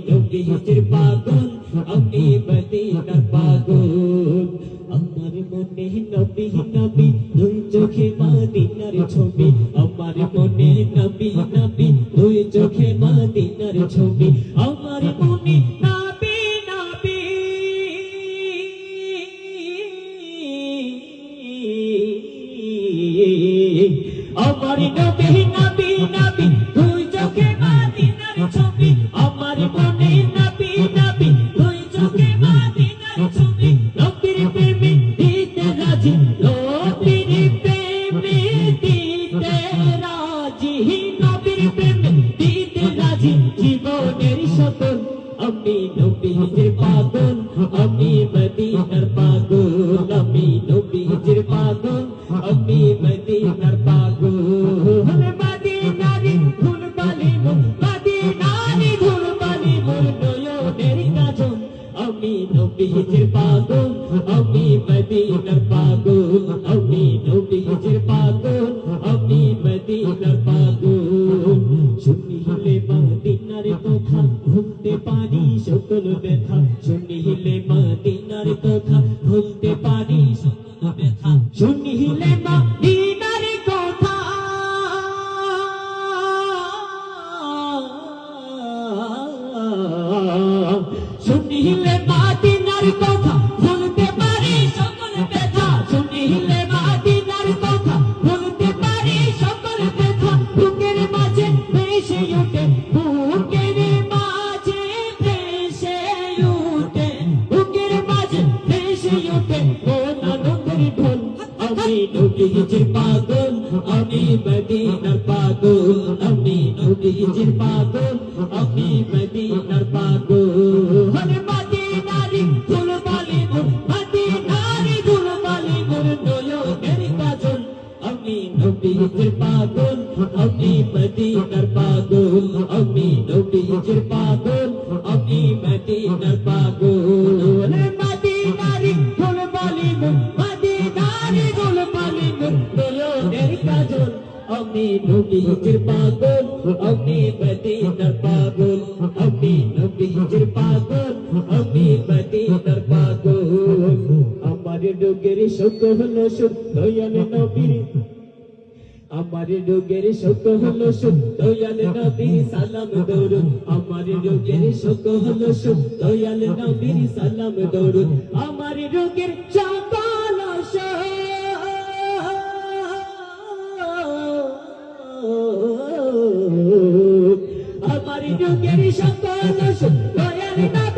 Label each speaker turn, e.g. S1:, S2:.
S1: নবীজির পাগল আমি মদিনার পাগল আমার মনে নবী নবী দুই চোখে মদিনার ছবি আমার মনে নবী নবী দুই চোখে মদিনার ছবি আমার মনে নবী নবী আমার নবী নবী নবী দুই চোখে মদিনার ছবি আমার মনে নবী নবী দুই চোখে মদিনার ছবি নবীর প্রেমে দিতে রাজি নবীর প্রেমে দিতে রাজি নবীর প্রেমে দিতে রাজি জীবনের সকল আমি নবীজির পাগল আমি মদিনার পাগল আমি নবীজির পাগল আমি মদিনার পাগল মদিনারি ধুলবালি মদিনারি ধুলবালি মোর নয়নের কাজল আমি নবীজির পাগল আমি মদিনার পাগল আমি নবীজির পাগল আমি মদিনার পাগল শুনিলে মদিনার কথা ভুলতে পারি সকল ব্যথা শুনিলে মদিনার কথা ভুলতে পারি সকল ব্যথা শুনিলে মদিনার কথা শুনিলে মদিনার কথা ভুলতে পারি সকল ব্যথা শুনিলে মদিনার কথা ভুলতে পারি সকল ব্যথা বুকের মাঝে ভেসে ওঠে বুকের মাঝে ভেসে ওঠে বুকের মাঝে ভেসে ওঠে কোন আনন্দের ঢোল আমি নবীজির পাগল আমি মদিনার পাগল আমি নবীজির পাগল আমি মদিনার পাগল মদিনারি ধুলবালি মদিনারি ধুলবালি মোর নয়নের কাজল আমি নবীজির পাগল আমি মদিনার পাগল আমি নবীজির পাগল আমি মদিনার পাগল মদিনারি ধুলবালি মদিনারি ধুলবালি মোর নয়নের কাজল আমি নবীজির পাগল আমি মদিনার পাগল আমি নবীজির পাগল আমি মদিনার পাগল আমার রোগের শোক হলো সুখ দয়াল নবীর আমার রোগের শোক হলো সুখ দয়াল নবীর সালাম দরুদ আমার রোগের শোক হলো সুখ দয়াল নবীর সালাম দরুদ আমার রোগের সকল আমার রোগের সকল সুখ দয়াল নবী